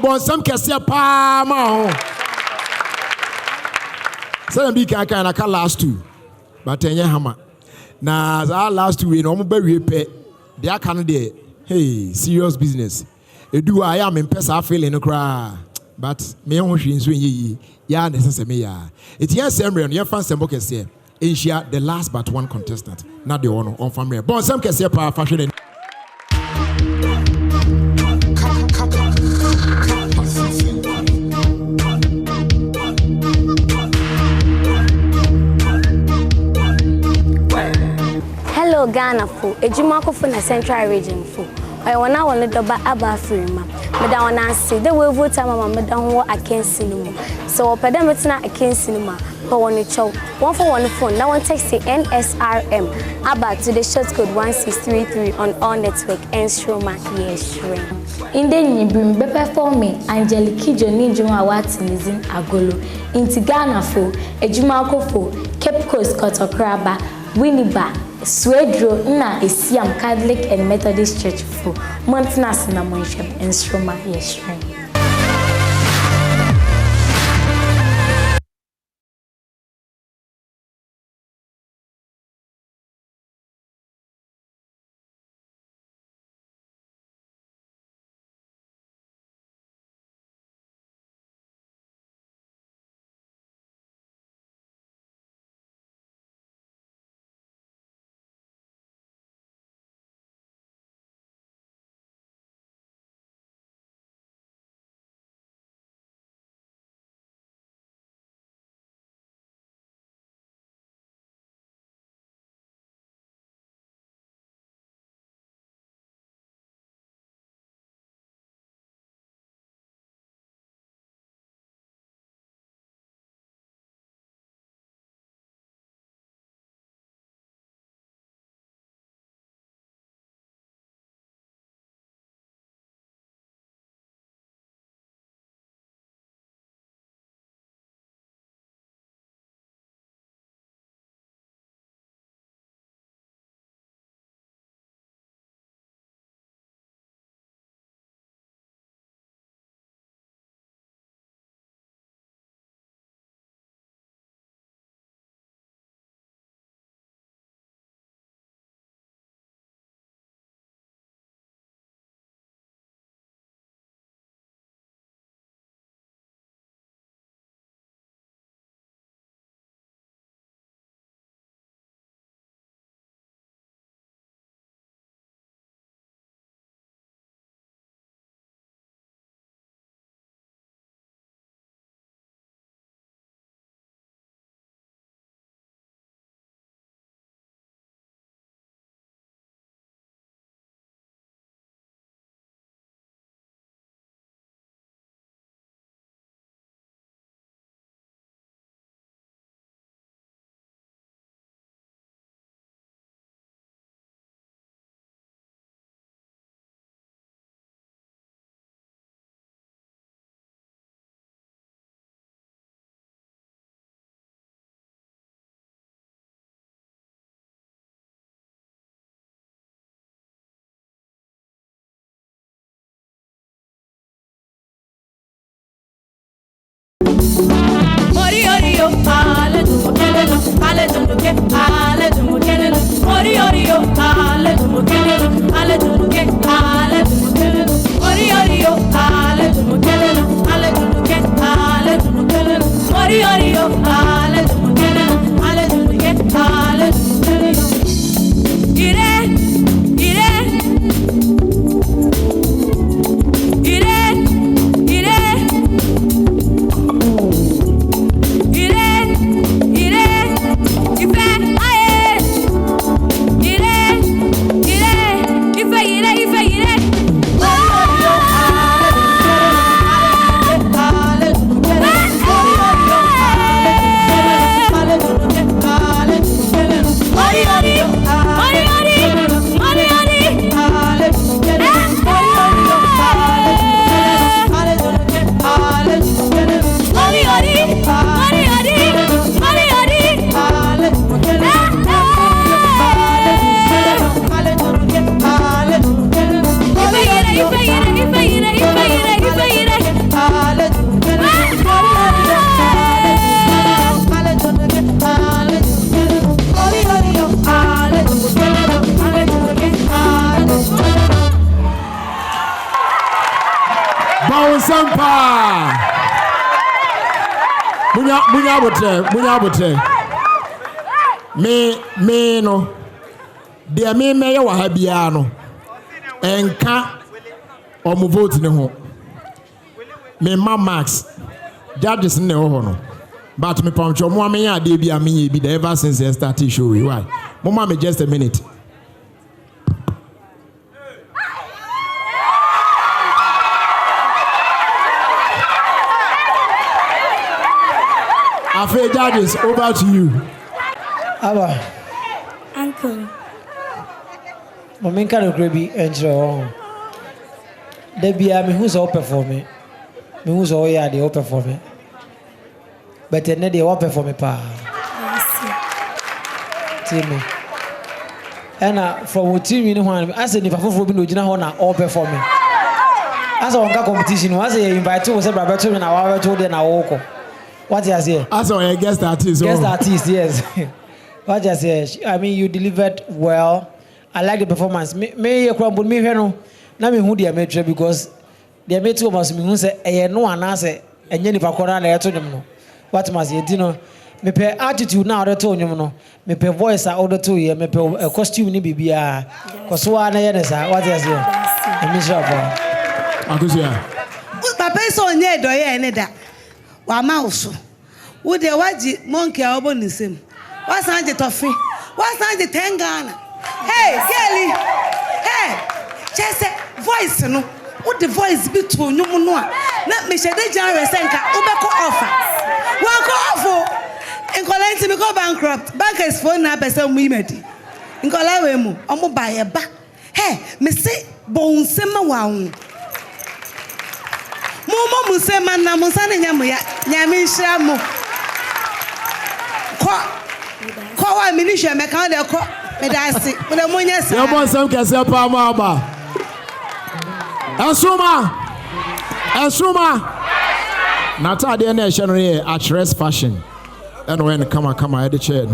bon some kese pa ma ho. Say be kan aka last two. But enye hama. Na za last two we no mo ba wie pe. They aka no dey. Hey, serious business. Edu I am impesa feeling no kra. But me ho hwe nso enye ya na sese me ya. Etian semre no ye fan sembo kese. Enhia the last but one contestant. Na the one on family. Bon some kese pa fashion. Hello Ghana fo, ejumako fo na Central Region fo. I wanna won the ba aba free ma. Meda wanna say the way vote mama meda ho akensi no mu. So opeda metina akensi no ma. But one chow, one for one phone. Now one text the NSRM aba to the short code 1633 on all network Nsoromma yes shrine. In the Nibrim be performing Angelique Johnny Juma Watinizin Agolo. Inti Ghana fo, ejumako fo, Cape Coast Kotokraba, Winneba, Swedro na Isiam Catholic and Methodist Church for Montana na Monshep Nsoromma yes shrine. Ire, Sampa. Munya bote. Me no. Dear me mayor wa habiano. Enka omu vote ne ho. Me ma Max. Judges ne ho no. But me pamcho mo me ya de bia me bi ever since I started show. Why? Mama me just a minute. Afraid judges, over to you. Aba. Uncle. Mama can't grabby and there be a me who's open for me. Me who's all ya the open for me. But then they open for me, pa. Timmy. And from what team you know, I said if I for me, you know, open for me. As on competition, was I invite to say, Brother, and I told you now, walk. What you say? As a guest artist. Guest artist, yes. What you say? I mean, you delivered well. I like the performance. May you crumble me, no. Now me who they are made because they are made two of us. Me who say, "Eh, no one answer." And then if I corner, I told them no. What must you know? Me pay attitude now. I told you no. Me pay voice. I order to you. Me pay a costume ni bibi ah. Cause one na yene sa. What you say? Me sure for. Akusia. Papa so nye do ye ne da. Wa ma uso. Wo de waji monkey a obo nisem. Wa san je tofi. Wa san je 10 Ghana. Hey, Kelly. Hey. Chese voice no. Wo the voice bi to nyum no a. Na me shede jan resenka. Wo be ko offer. Wa ko offer. Nkola nti me go bankrupt. Bankers phone na pese mu imedi. Nkola we mu. Omo ba ye ba. Hey, me say bonsema wa hu. Mumo musema na musane nyamu ya nyame nhira mu. Ko wa ministry me kan de ko me da ase. Me da munya sa. Your boy some kese pa ma aba. Nsoromma. Nata de na ehye no ye address fashion. And when come at the chair.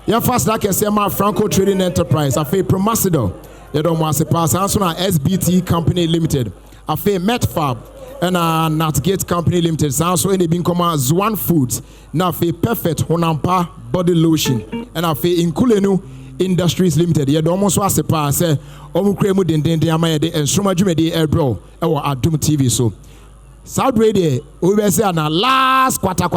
Your first that kese ma Franco Trading Enterprise afi Promasidor. You don't want to pass answer na SBT Company Limited. Afi Metfab. And Natgate Company Limited. So any being come as One Foods. Now for Perfect Honampa Body Lotion. And I for Inkulenu Industries Limited. You almost was a pass. Say, Omukremu den Amayade and Nsoromma Jumedi Airbro. Or Adom TV. So South Radio. We say na last quarter.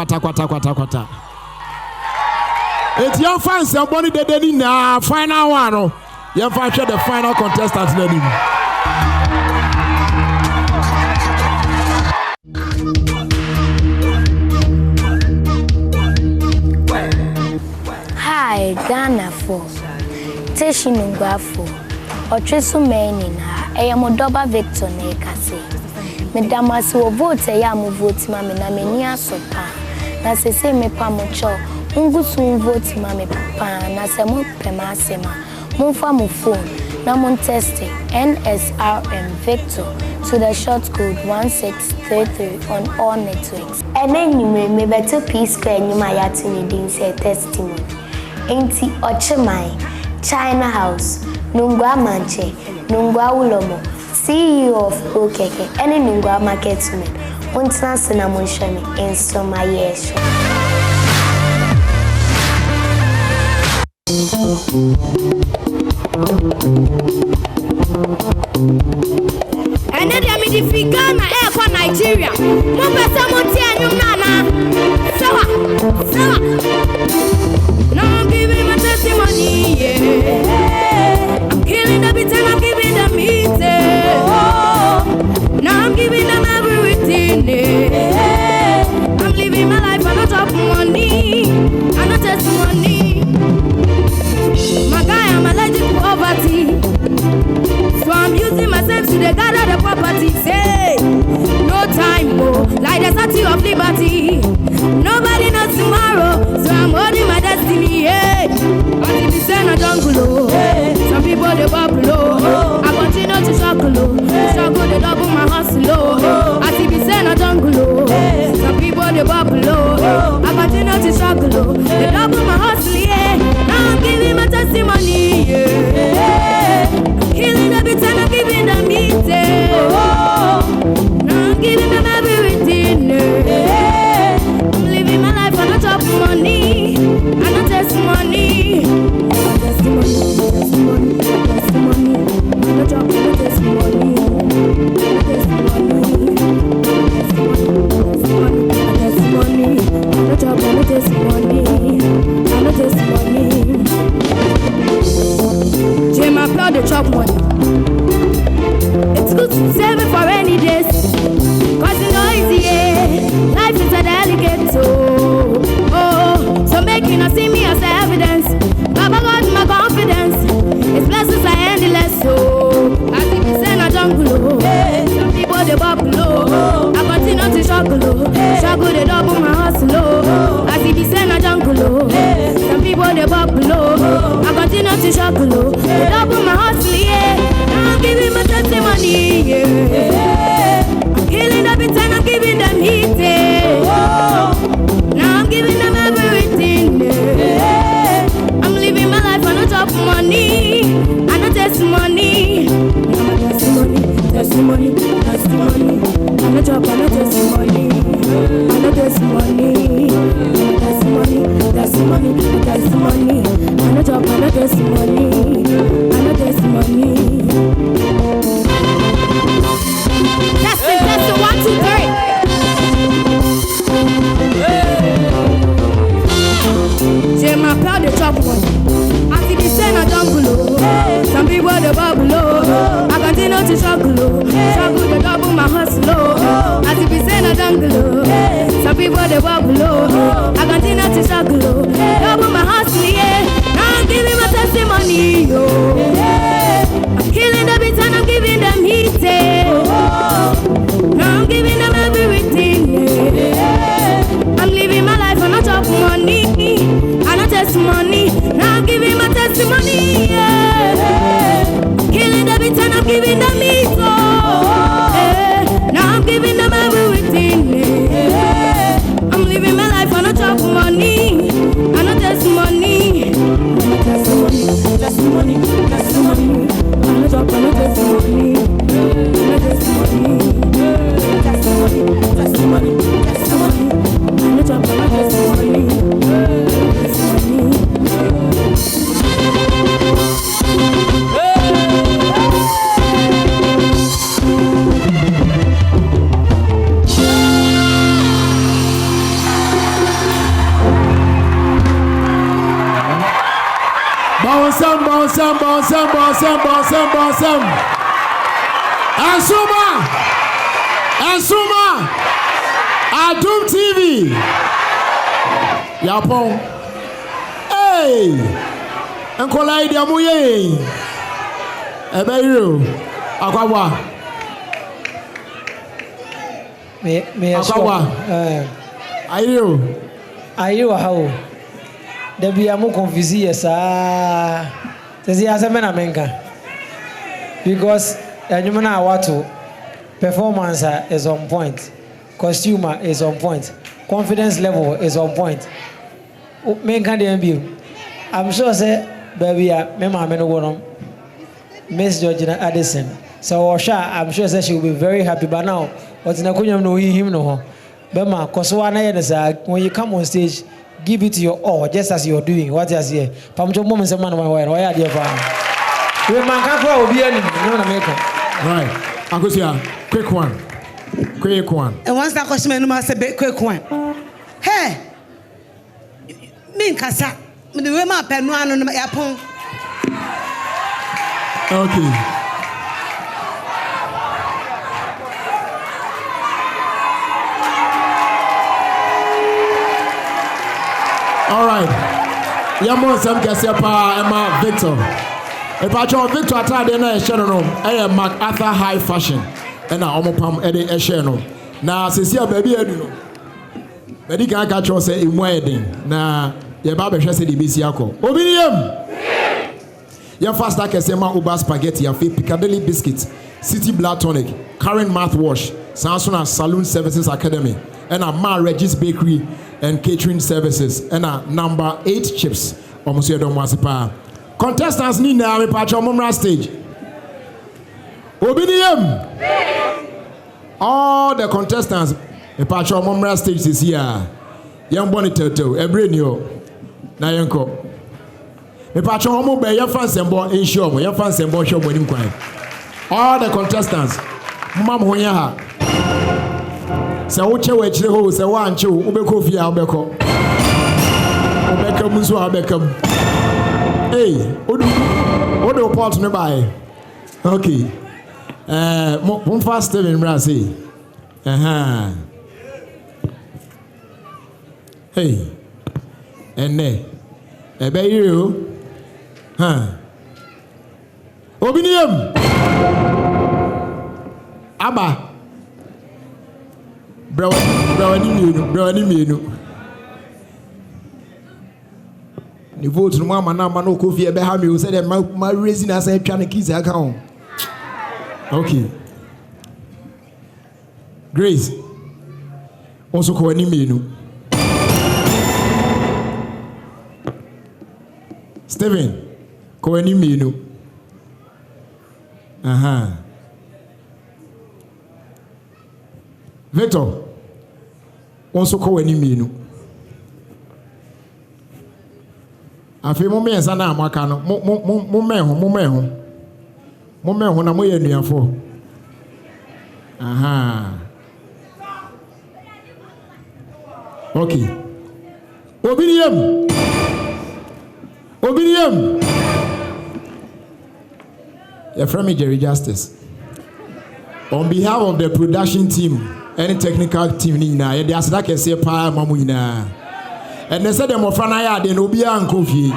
It's your fans. Somebody they did na final one. You find the final contestant. Hi, Ghana for Teshinungwa for Otresu Menina, Ayamodoba Victor Nekase. Madame Asu vote, Yamu vote, Mammy, Namenia Sopa. Nase say me pamocho, Ungusun vote, Mammy Papa, Nasamo Pemasema, Munfa phone, Namon testing, NSRM Victor to the short code 1633 on all networks. And then you may better peace and you might have to say testimony. Enti Ochemai, China House, Nungwa Manche, Nungwa Ulomo, CEO of Okeke, any Nungwa Marketman, Untana Cinnamon Shami, Nsoromma Yesho. And then I mean the Ghana air for Nigeria. Mumba Samonti and Nana. Sawa. Now I'm giving my testimony, yeah. I'm killing the beat and I'm giving them meat, now I'm giving them everything, yeah. I'm living my life on the top of money, and no testimony. My guy, I'm allergic to poverty, so I'm using myself to the gather the property. Say, no time, like the Statue of Liberty. Nobody knows tomorrow, so I'm holding my destiny. Yeah. Until the sun a jungle, some people they bubble. I continue to struggle, they double my hustle. Until the sun a jungle, some people they bubble. I continue to struggle, they double my hustle. Yeah. Now I'm giving my testimony. Yeah. Killing the beat and I'm giving the meat. Now I'm testimony. Yeah. I'm healing the beat and I'm giving them heat. Yeah. Now I'm giving them everything. Yeah. I'm living my life on a top of money. And a testimony. Testimony. I'm a drop on a testimony. I'm a testimony. Testimony. I'm a drop on a testimony. I'm a testimony. Testing, 1, 2, 3. J'ai ma peur de chop one. I see the same I don't below. Some people they below. I continue to struggle to double my hustle. As if it's saying I don't below. Some people they below. I continue to struggle double my hustle. Yeah, now I'm giving my testimony. Yo, I'm killing the beats and I'm giving them heat. Now I'm giving them everything. Yeah. I'm living my life on a top money. And a testimony. Now I'm giving my testimony. Yeah. Killing the beats and I'm giving them meat. Yeah. Now I'm giving them everything. Yeah. I'm living my life on a top money. And a testimony. Testimony. I'm a top on a testimony. Testimony. I'm a top on a testimony. Bonsam. Nsoromma. Adom TV. Yapon. Hey. Enkola idea mu ye. Ebe yiro. Akwawa. Me Akwawa. Ayo how. Debi amu confuse yesa. Tezi asemena menka. Because anyumana watu performance is on point. Costume is on point. Confidence level is on point. Menka de MBU. I'm sure say baby me mama no go Miss Georgina Addison. So I'm sure say she will be very happy but now what in akunyam no him no. Bema koso na ye when you come on stage give it your all just as you're doing what you say. Pamjo mom say man why are there for. We man can go obi ani no na make. Right. Akosia quick one. And once that question no say quick one. Hey. Me nkasa. Me we ma pe no anu no yapon. Okay. All right. Yamo some kese pa Emma Victor. If I try Victor atade na e share no MacArthur high fashion. And na omopam e de share no. Na sesi a baby edu no. Bedi kan ka cho say emu eden na ye ba be hwe say de besi akọ. Obi ni yam. Your faster kese ma Uber spaghetti afi Piccadilly biscuit, City Blood Tonic, Current Mouthwash, Samsung Saloon Services Academy, and a Ma Regis Bakery and Catering Services, and a number 8 chips. Almost your don't want to contestants need now me patch on Mumra stage. Obedium. All the contestants me patch on Mumra stage this year. Young Bonnie Toto, every new na yanko. Me patch on Momo Bay, your fans and boy in show, your fans and boy show when you cry. All the contestants, Mum Hoya. So what you watch the whole say one chew, Ubeko Fia Ubeko. Ubeko Musu Ubeko. Hey, what do part me by? Okay. One fast in Brazil. Hey. And ne. Ebe you. Obinium. Abba. Brownie menu. The vote no mama na no coffee ebe ha me say dem my raising as I try to kiss account. Okay. Grace. Also call any menu. Steven. Call any menu. Victor. Also call any menu. Afi mo me nsa na amaka no mo me ho na mo ye nuafo. Okay. Obiniam. Your friend Jerry Justice. On behalf of the production team, any technical team na ye dey asada kese pa mamu ina. And they said them of Franaya de Nobia and Kofi.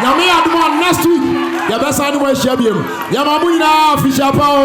Yami Adom next week. The best anyway, Shabium. Yamamuna Fisher Pow.